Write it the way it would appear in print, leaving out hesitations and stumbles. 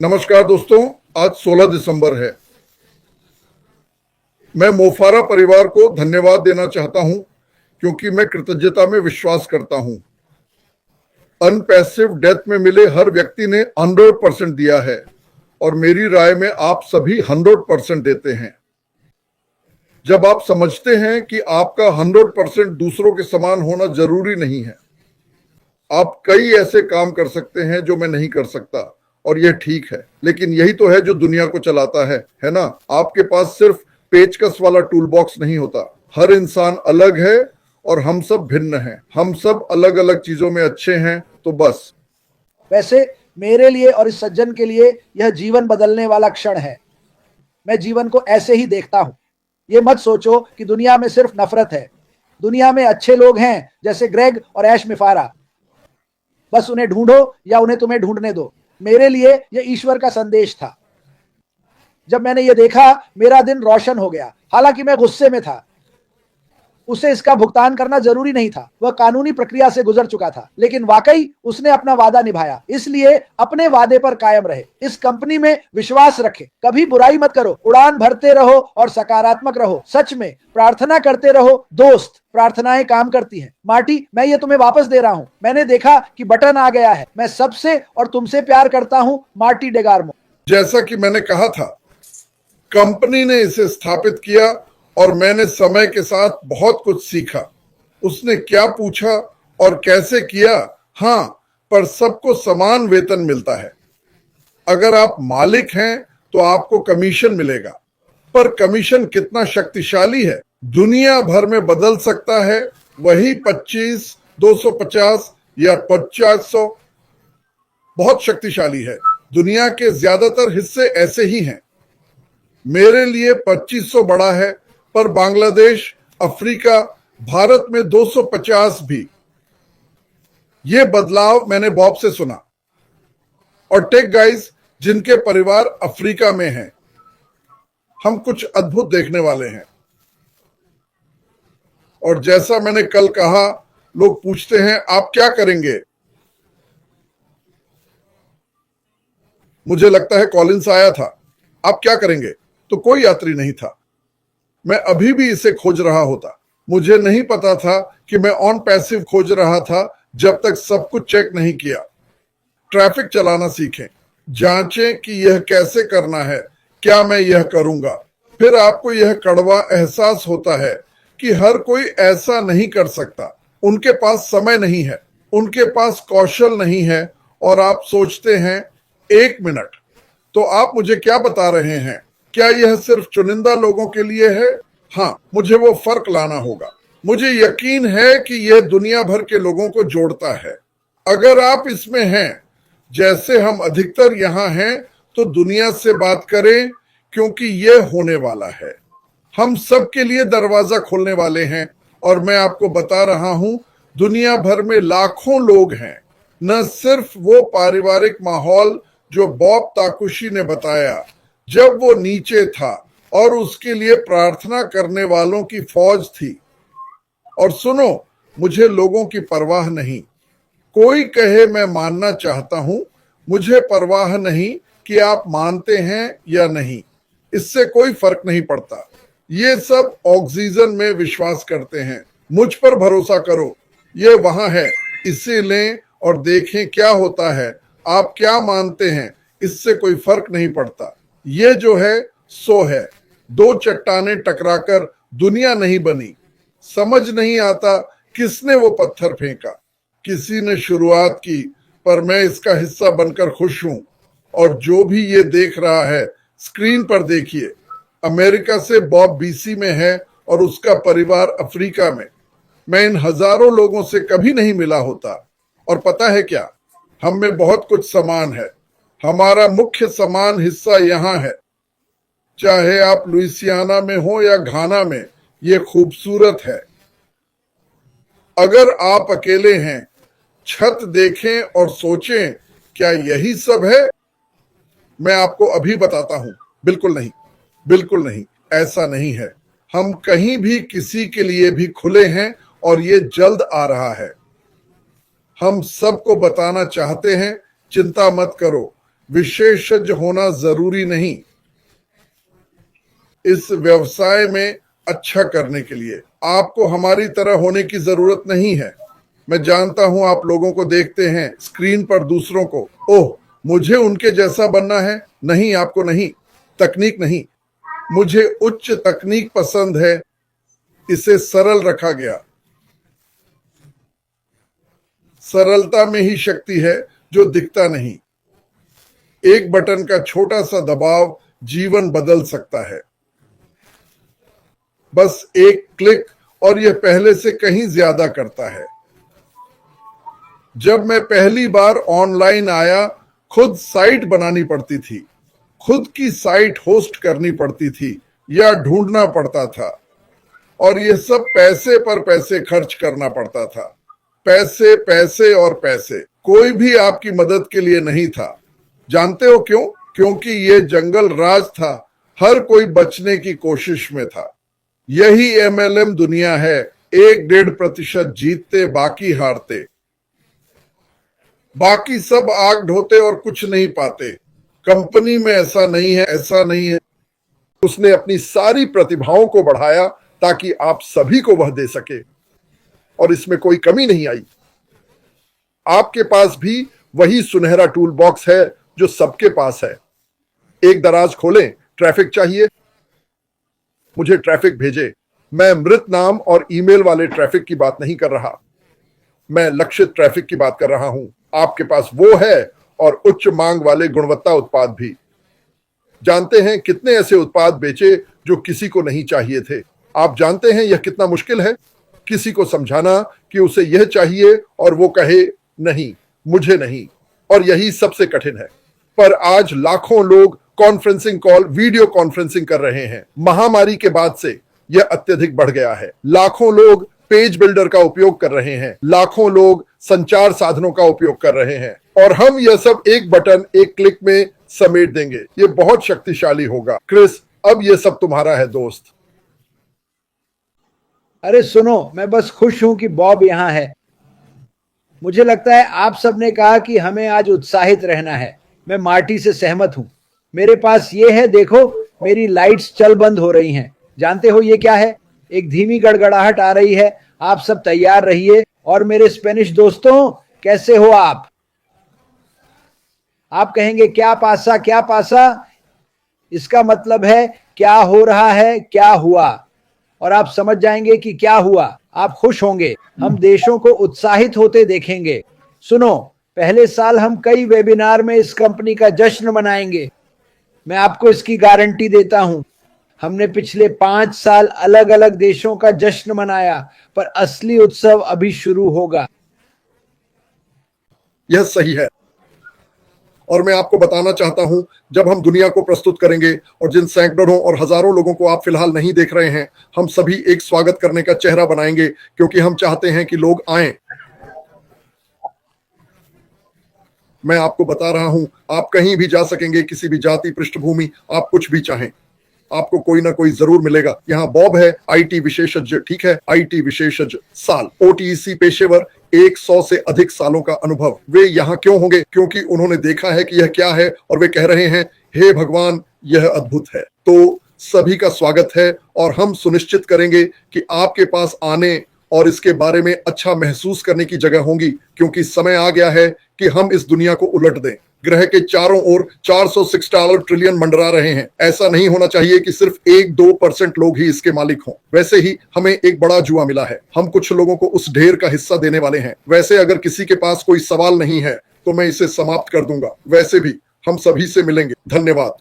नमस्कार दोस्तों, आज 16 दिसंबर है। मैं मोफारा परिवार को धन्यवाद देना चाहता हूं क्योंकि मैं कृतज्ञता में विश्वास करता हूं। अनपैसिव डेथ में मिले हर व्यक्ति ने 100% दिया है और मेरी राय में आप सभी 100% देते हैं। जब आप समझते हैं कि आपका 100% दूसरों के समान होना जरूरी नहीं है, आप कई ऐसे काम कर सकते हैं जो मैं नहीं कर सकता और यह ठीक है, लेकिन यही तो है जो दुनिया को चलाता है ना। आपके पास सिर्फ पेचकस वाला टूल बॉक्स नहीं होता। हर इंसान अलग है और हम सब भिन्न हैं। हम सब अलग अलग चीजों में अच्छे हैं, तो बस। वैसे मेरे लिए और इस सज्जन के लिए यह जीवन बदलने वाला क्षण है। मैं जीवन को ऐसे ही देखता हूं। ये मत सोचो कि दुनिया में सिर्फ नफरत है। दुनिया में अच्छे लोग हैं, जैसे ग्रेग और ऐश मिफारा। बस उन्हें ढूंढो या उन्हें तुम्हें ढूंढने दो। मेरे लिए यह ईश्वर का संदेश था। जब मैंने ये देखा, मेरा दिन रोशन हो गया। हालांकि मैं गुस्से में था। उसे इसका भुगतान करना जरूरी नहीं था। वह कानूनी प्रक्रिया से गुजर चुका था, लेकिन वाकई उसने अपना वादा निभाया। इसलिए अपने वादे पर कायम रहे। इस कंपनी में विश्वास रखें। कभी बुराई मत करो। उड़ान भरते रहो और सकारात्मक रहो। सच में प्रार्थना करते रहो दोस्त। प्रार्थनाएं काम करती हैं। मार्टी, मैं ये तुम्हें वापस दे रहा हूं। मैंने देखा कि बटन आ गया है। मैं सबसे और तुमसे प्यार करता हूं, मार्टी डेगार्मो। जैसा कि मैंने कहा था, कंपनी ने इसे स्थापित किया और मैंने समय के साथ बहुत कुछ सीखा। उसने क्या पूछा और कैसे किया, हाँ, पर सबको समान वेतन मिलता है। अगर आप मालिक हैं तो आपको कमीशन मिलेगा, पर कमीशन कितना शक्तिशाली है, दुनिया भर में बदल सकता है। वही 25, 250 या 2500 बहुत शक्तिशाली है। दुनिया के ज्यादातर हिस्से ऐसे ही हैं। मेरे लिए 2500 बड़ा है, पर बांग्लादेश, अफ्रीका, भारत में 250 भी। ये बदलाव मैंने बॉब से सुना। और टेक गाइज जिनके परिवार अफ्रीका में हैं, हम कुछ अद्भुत देखने वाले हैं। और जैसा मैंने कल कहा, लोग पूछते हैं आप क्या करेंगे। मुझे लगता है कॉलिंस आया था। आप क्या करेंगे? तो कोई यात्री नहीं था। मैं अभी भी इसे खोज रहा होता। मुझे नहीं पता था कि मैं ऑन पैसिव खोज रहा था जब तक सब कुछ चेक नहीं किया। ट्रैफिक चलाना सीखें, जांचें कि यह कैसे करना है, क्या मैं यह करूंगा। फिर आपको यह कड़वा एहसास होता है कि हर कोई ऐसा नहीं कर सकता। उनके पास समय नहीं है, उनके पास कौशल नहीं है, और आप सोचते हैं 1 मिनट, तो आप मुझे क्या बता रहे हैं? क्या यह सिर्फ चुनिंदा लोगों के लिए है? हाँ, मुझे वो फर्क लाना होगा। मुझे यकीन है कि यह दुनिया भर के लोगों को जोड़ता है। अगर आप इसमें हैं, जैसे हम अधिकतर यहाँ हैं, तो दुनिया से बात करें, क्योंकि यह होने वाला है। हम सब के लिए दरवाजा खोलने वाले हैं। और मैं आपको बता रहा हूं, दुनिया भर में लाखों लोग हैं। न सिर्फ वो पारिवारिक माहौल जो बॉब ताकुशी ने बताया जब वो नीचे था, और उसके लिए प्रार्थना करने वालों की फौज थी। और सुनो, मुझे लोगों की परवाह नहीं। कोई कहे मैं मानना चाहता हूं, मुझे परवाह नहीं कि आप मानते हैं या नहीं। इससे कोई फर्क नहीं पड़ता। ये सब ऑक्सीजन में विश्वास करते हैं। मुझ पर भरोसा करो, ये वहां है। इसे लें और देखें क्या होता है। आप क्या मानते हैं, इससे कोई फर्क नहीं पड़ता। ये जो है सो है। 2 चट्टानें टकराकर दुनिया नहीं बनी। समझ नहीं आता किसने वो पत्थर फेंका। किसी ने शुरुआत की, पर मैं इसका हिस्सा बनकर खुश हूं। और जो भी ये देख रहा है, स्क्रीन पर देखिए। अमेरिका से बॉब बीसी में है और उसका परिवार अफ्रीका में। मैं इन हजारों लोगों से कभी नहीं मिला होता। और पता है क्या, हम में बहुत कुछ समान है। हमारा मुख्य समान हिस्सा यहाँ है। चाहे आप लुइसियाना में हो या घाना में, ये खूबसूरत है। अगर आप अकेले हैं, छत देखें और सोचें, क्या यही सब है? मैं आपको अभी बताता हूं, बिल्कुल नहीं, बिल्कुल नहीं, ऐसा नहीं है। हम कहीं भी किसी के लिए भी खुले हैं और ये जल्द आ रहा है। हम सबको बताना चाहते हैं, चिंता मत करो, विशेषज्ञ होना जरूरी नहीं इस व्यवसाय में अच्छा करने के लिए। आपको हमारी तरह होने की जरूरत नहीं है। मैं जानता हूं आप लोगों को देखते हैं स्क्रीन पर दूसरों को, ओह मुझे उनके जैसा बनना है। नहीं, आपको नहीं, तकनीक नहीं। मुझे उच्च तकनीक पसंद है। इसे सरल रखा गया। सरलता में ही शक्ति है जो दिखता नहीं। एक बटन का छोटा सा दबाव जीवन बदल सकता है। बस एक क्लिक, और यह पहले से कहीं ज्यादा करता है। जब मैं पहली बार ऑनलाइन आया, खुद साइट बनानी पड़ती थी, खुद की साइट होस्ट करनी पड़ती थी या ढूंढना पड़ता था, और यह सब पैसे पर पैसे खर्च करना पड़ता था। पैसे, पैसे और पैसे। कोई भी आपकी मदद के लिए नहीं था। जानते हो क्यों? क्योंकि यह जंगल राज था। हर कोई बचने की कोशिश में था। यही MLM दुनिया है। 1-1.5% जीतते, बाकी हारते। बाकी सब आग ढोते और कुछ नहीं पाते। कंपनी में ऐसा नहीं है, ऐसा नहीं है। उसने अपनी सारी प्रतिभाओं को बढ़ाया ताकि आप सभी को वह दे सके, और इसमें कोई कमी नहीं आई। आपके पास भी वही सुनहरा टूल बॉक्स है जो सबके पास है। एक दराज खोलें, ट्रैफिक चाहिए, मुझे ट्रैफिक भेजे। मैं मृत नाम और ईमेल वाले ट्रैफिक की बात नहीं कर रहा। मैं लक्षित ट्रैफिक की बात कर रहा हूं। आपके पास वो है, और उच्च मांग वाले गुणवत्ता उत्पाद भी। जानते हैं कितने ऐसे उत्पाद बेचे जो किसी को नहीं चाहिए थे? आप जानते हैं यह कितना मुश्किल है किसी को समझाना कि उसे यह चाहिए और वो कहे नहीं, मुझे नहीं, और यही सबसे कठिन है। पर आज लाखों लोग कॉन्फ्रेंसिंग कॉल, वीडियो कॉन्फ्रेंसिंग कर रहे हैं। महामारी के बाद से यह अत्यधिक बढ़ गया है। लाखों लोग पेज बिल्डर का उपयोग कर रहे हैं। लाखों लोग संचार साधनों का उपयोग कर रहे हैं, और हम यह सब एक बटन, एक क्लिक में समेट देंगे। यह बहुत शक्तिशाली होगा। क्रिस, अब यह सब तुम्हारा है दोस्त। अरे सुनो, मैं बस खुश हूं कि बॉब यहां है। मुझे लगता है आप सबने कहा कि हमें आज उत्साहित रहना है। मैं मार्टी से सहमत हूं। मेरे पास ये है, देखो मेरी लाइट्स चल बंद हो रही हैं। जानते हो ये क्या है? एक धीमी गड़गड़ाहट आ रही है। आप सब तैयार रहिए। और मेरे स्पेनिश दोस्तों, कैसे हो आप? आप कहेंगे क्या पासा, क्या पासा? इसका मतलब है क्या हो रहा है, क्या हुआ। और आप समझ जाएंगे कि क्या हुआ। आप खुश होंगे। हम देशों को उत्साहित होते देखेंगे। सुनो, पहले साल हम कई वेबिनार में इस कंपनी का जश्न मनाएंगे। मैं आपको इसकी गारंटी देता हूं। हमने पिछले 5 साल अलग अलग देशों का जश्न मनाया, पर असली उत्सव अभी शुरू होगा। यह सही है, और मैं आपको बताना चाहता हूं, जब हम दुनिया को प्रस्तुत करेंगे, और जिन सैकड़ों और हजारों लोगों को आप फिलहाल नहीं देख रहे हैं, हम सभी एक स्वागत करने का चेहरा बनाएंगे, क्योंकि हम चाहते हैं कि लोग आएं। मैं आपको बता रहा हूं, आप कहीं भी जा सकेंगे, किसी भी जाति, पृष्ठभूमि, आप कुछ भी चाहें, आपको कोई ना कोई जरूर मिलेगा। यहाँ बॉब है, IT विशेषज्ञ, ठीक है, IT विशेषज्ञ साल, OTC पेशेवर, 100 से अधिक सालों का अनुभव। वे यहाँ क्यों होंगे? क्योंकि उन्होंने देखा है कि यह क्या है, और वे कह रहे हैं, हे भगवान, यह अद्भुत है। तो सभी का स्वागत है, और हम सुनिश्चित करेंगे कि आपके पास आने और इसके बारे में अच्छा महसूस करने की जगह होंगी, क्योंकि समय आ गया है कि हम इस दुनिया को उलट दें। ग्रह के चारों ओर $406 ट्रिलियन मंडरा रहे हैं। ऐसा नहीं होना चाहिए कि सिर्फ 1-2% लोग ही इसके मालिक हों। वैसे ही हमें एक बड़ा जुआ मिला है। हम कुछ लोगों को उस ढेर का हिस्सा देने वाले हैं। वैसे अगर किसी के पास कोई सवाल नहीं है तो मैं इसे समाप्त कर दूंगा। वैसे भी हम सभी से मिलेंगे। धन्यवाद।